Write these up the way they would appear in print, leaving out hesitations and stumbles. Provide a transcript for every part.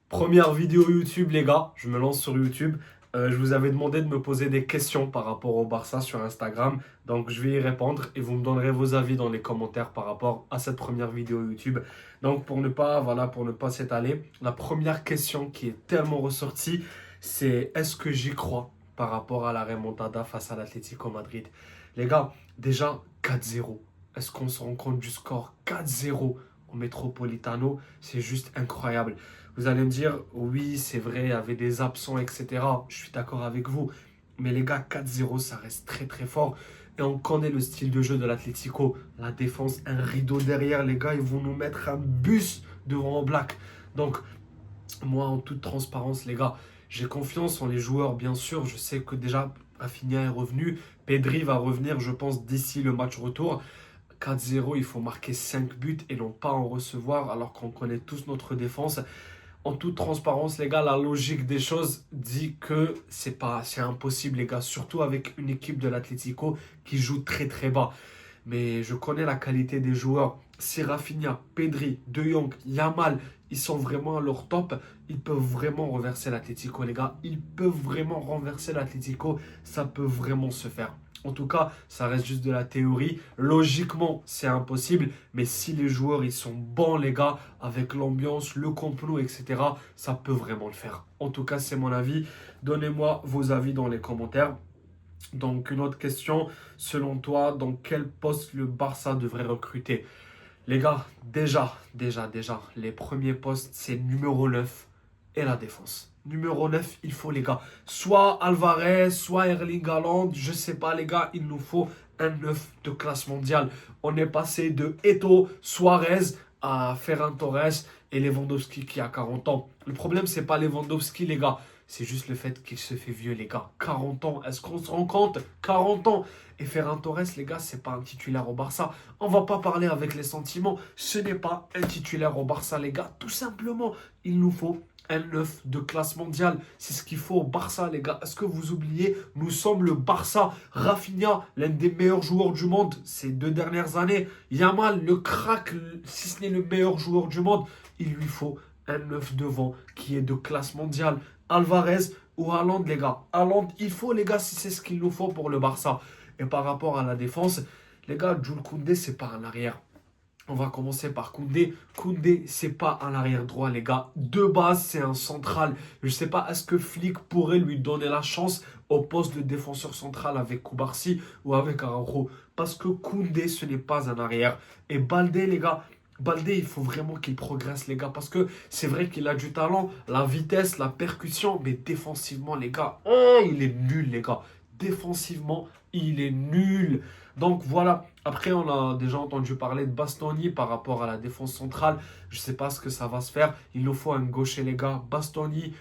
Première vidéo YouTube, les gars. Je me lance sur YouTube. Je vous avais demandé de me poser des questions par rapport au Barça sur Instagram. Donc, je vais y répondre et vous me donnerez vos avis dans les commentaires par rapport à cette première vidéo YouTube. Donc, pour ne pas s'étaler, la première question qui est tellement ressortie, c'est est-ce que j'y crois par rapport à la remontada face à l'Atlético Madrid? Les gars, déjà 4-0. Est-ce qu'on se rend compte du score 4-0 au Metropolitano? C'est juste incroyable. Vous allez me dire, oui, c'est vrai, il y avait des absents, etc. Je suis d'accord avec vous. Mais les gars, 4-0, ça reste très très fort. Et on connaît le style de jeu de l'Atlético. La défense, un rideau derrière. Les gars, ils vont nous mettre un bus devant en black. Donc, moi, en toute transparence, les gars, j'ai confiance en les joueurs, bien sûr. Je sais que déjà, Rafinha est revenu. Pedri va revenir, je pense, d'ici le match retour. 4-0, il faut marquer 5 buts et non pas en recevoir, alors qu'on connaît tous notre défense. En toute transparence, les gars, la logique des choses dit que c'est impossible, les gars, surtout avec une équipe de l'Atlético qui joue très très bas. Mais je connais la qualité des joueurs. Si Rafinha, Pedri, De Jong, Yamal, ils sont vraiment à leur top, ils peuvent vraiment renverser l'Atlético, les gars. Ils peuvent vraiment renverser l'Atlético. Ça peut vraiment se faire. En tout cas, ça reste juste de la théorie. Logiquement, c'est impossible. Mais si les joueurs, ils sont bons, les gars, avec l'ambiance, le complot, etc., ça peut vraiment le faire. En tout cas, c'est mon avis. Donnez-moi vos avis dans les commentaires. Donc, une autre question. Selon toi, dans quel poste le Barça devrait recruter? Les gars, déjà, les premiers postes, c'est numéro 9 et la défense. Numéro 9, il faut, les gars, soit Alvarez, soit Erling Haaland, je sais pas, les gars, il nous faut un 9 de classe mondiale. On est passé de Eto'o, Suarez à Ferran Torres et Lewandowski qui a 40 ans. Le problème, c'est pas Lewandowski, les gars. C'est juste le fait qu'il se fait vieux, les gars. 40 ans, est-ce qu'on se rend compte? 40 ans. Et Ferran Torres, les gars, c'est pas un titulaire au Barça. On va pas parler avec les sentiments. Ce n'est pas un titulaire au Barça, les gars. Tout simplement, il nous faut un 9 de classe mondiale. C'est ce qu'il faut au Barça, les gars. Est-ce que vous oubliez? Nous sommes le Barça. Rafinha, l'un des meilleurs joueurs du monde ces 2 dernières années. Yamal, le crack, si ce n'est le meilleur joueur du monde. Il lui faut un 9 devant qui est de classe mondiale. Alvarez ou Haaland, les gars. Haaland, il faut, les gars, si c'est ce qu'il nous faut pour le Barça. Et par rapport à la défense, les gars, Jules Koundé, c'est pas un arrière. On va commencer par Koundé. Koundé, c'est pas un arrière droit, les gars. De base, c'est un central. Je sais pas, est-ce que Flick pourrait lui donner la chance au poste de défenseur central avec Koubarsi ou avec Araujo? Parce que Koundé, ce n'est pas un arrière. Et Baldé, les gars, Baldé, il faut vraiment qu'il progresse, les gars. Parce que c'est vrai qu'il a du talent, la vitesse, la percussion. Mais défensivement, les gars, il est nul, les gars. Défensivement, il est nul. Donc voilà. Après, on a déjà entendu parler de Bastoni par rapport à la défense centrale. Je ne sais pas ce que ça va se faire. Il nous faut un gaucher, les gars. Bastoni,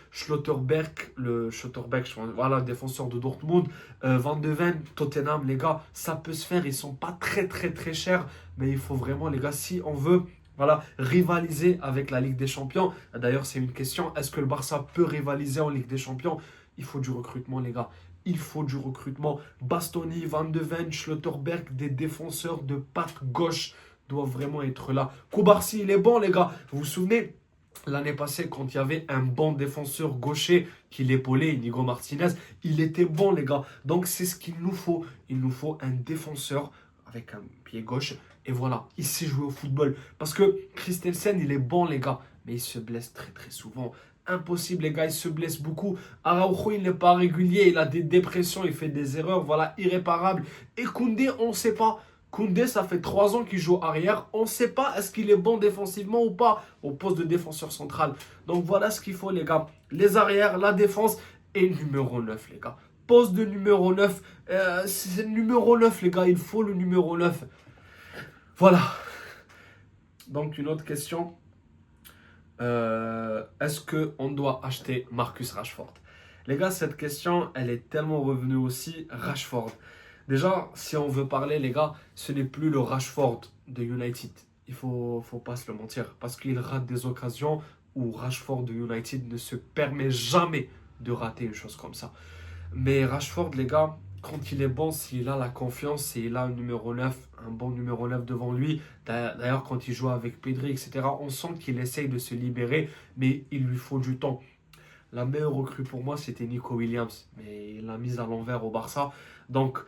voilà, défenseur de Dortmund. Van de Ven, Tottenham, les gars, ça peut se faire. Ils sont pas très, très, très chers. Mais il faut vraiment, les gars, si on veut voilà, rivaliser avec la Ligue des Champions. D'ailleurs, c'est une question. Est-ce que le Barça peut rivaliser en Ligue des Champions? Il faut du recrutement, les gars. Il faut du recrutement. Bastoni, Van de Ven, Schlotterberg, des défenseurs de patte gauche doivent vraiment être là. Koubarsi, il est bon, les gars. Vous vous souvenez, l'année passée, quand il y avait un bon défenseur gaucher qui l'épaulait, Inigo Martinez, il était bon, les gars. Donc, c'est ce qu'il nous faut. Il nous faut un défenseur avec un pied gauche. Et voilà, il sait jouer au football. Parce que Christensen, il est bon, les gars. Mais il se blesse très, très souvent. Impossible, les gars, il se blesse beaucoup. Araujo, il n'est pas régulier, il a des dépressions, il fait des erreurs, voilà, irréparables. Et Koundé, on ne sait pas. Koundé, ça fait 3 ans qu'il joue arrière. On ne sait pas est-ce qu'il est bon défensivement ou pas au poste de défenseur central. Donc voilà ce qu'il faut, les gars. Les arrières, la défense et numéro 9, les gars. Poste de numéro 9. C'est le numéro 9, les gars. Il faut le numéro 9. Voilà. Donc une autre question. Est-ce qu'on doit acheter Marcus Rashford? Les gars, cette question, elle est tellement revenue aussi. Rashford. Déjà, si on veut parler, les gars, ce n'est plus le Rashford de United. Il faut pas se le mentir. Parce qu'il rate des occasions où Rashford de United ne se permet jamais de rater une chose comme ça. Mais Rashford, les gars, quand il est bon, s'il a la confiance, s'il a un numéro 9, un bon numéro 9 devant lui, d'ailleurs quand il joue avec Pedri, etc., on sent qu'il essaye de se libérer, mais il lui faut du temps. La meilleure recrue pour moi, c'était Nico Williams, mais il l'a mise à l'envers au Barça. Donc,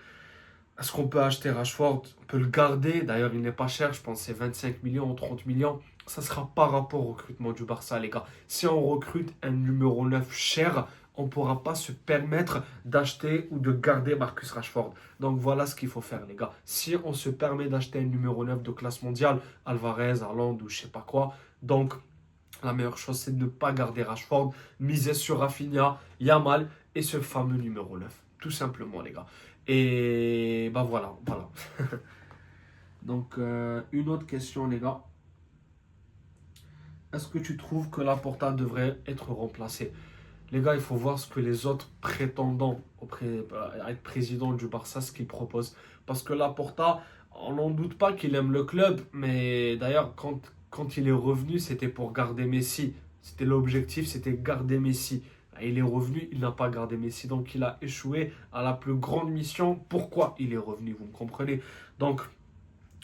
est-ce qu'on peut acheter Rashford? On peut le garder. D'ailleurs, il n'est pas cher. Je pense que c'est 25 millions ou 30 millions. Ça sera par rapport au recrutement du Barça, les gars. Si on recrute un numéro 9 cher, on ne pourra pas se permettre d'acheter ou de garder Marcus Rashford. Donc voilà ce qu'il faut faire, les gars. Si on se permet d'acheter un numéro 9 de classe mondiale, Alvarez, Haaland ou je sais pas quoi, donc la meilleure chose, c'est de ne pas garder Rashford, miser sur Rafinha, Yamal et ce fameux numéro 9. Tout simplement, les gars. Et bah voilà, voilà. Donc, une autre question, les gars. Est-ce que tu trouves que Laporta devrait être remplacé? Les gars, il faut voir ce que les autres prétendants à être président du Barça, ce qu'ils proposent. Parce que Laporta, on n'en doute pas qu'il aime le club, mais d'ailleurs, quand il est revenu, c'était pour garder Messi. C'était l'objectif, c'était garder Messi. Il est revenu, il n'a pas gardé Messi, donc il a échoué à la plus grande mission. Pourquoi il est revenu, vous me comprenez? Donc,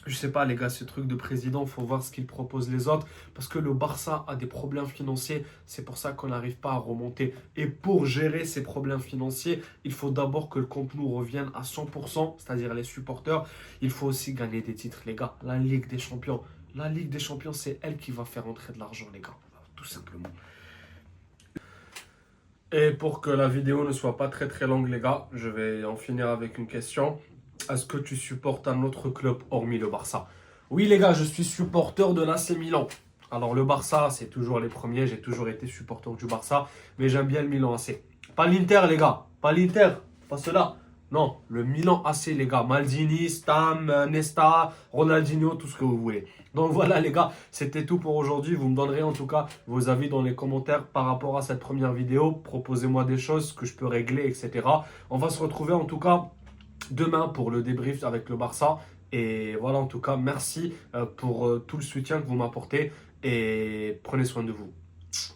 je sais pas, les gars, ce truc de président, il faut voir ce qu'ils proposent les autres. Parce que le Barça a des problèmes financiers. C'est pour ça qu'on n'arrive pas à remonter. Et pour gérer ces problèmes financiers, il faut d'abord que le Camp Nou revienne à 100%, c'est-à-dire les supporters. Il faut aussi gagner des titres, les gars. La Ligue des Champions. La Ligue des Champions, c'est elle qui va faire entrer de l'argent, les gars. Tout simplement. Et pour que la vidéo ne soit pas très très longue, les gars, je vais en finir avec une question. Est-ce que tu supportes un autre club hormis le Barça? Oui, les gars, je suis supporter de l'AC Milan. Alors, le Barça, c'est toujours les premiers. J'ai toujours été supporter du Barça. Mais j'aime bien le Milan AC. Pas l'Inter, les gars. Pas l'Inter. Pas cela. Non, le Milan AC, les gars. Maldini, Stam, Nesta, Ronaldinho, tout ce que vous voulez. Donc voilà, les gars, c'était tout pour aujourd'hui. Vous me donnerez en tout cas vos avis dans les commentaires par rapport à cette première vidéo. Proposez-moi des choses que je peux régler, etc. On va se retrouver en tout cas demain pour le débrief avec le Barça. Et voilà, en tout cas, merci pour tout le soutien que vous m'apportez et prenez soin de vous.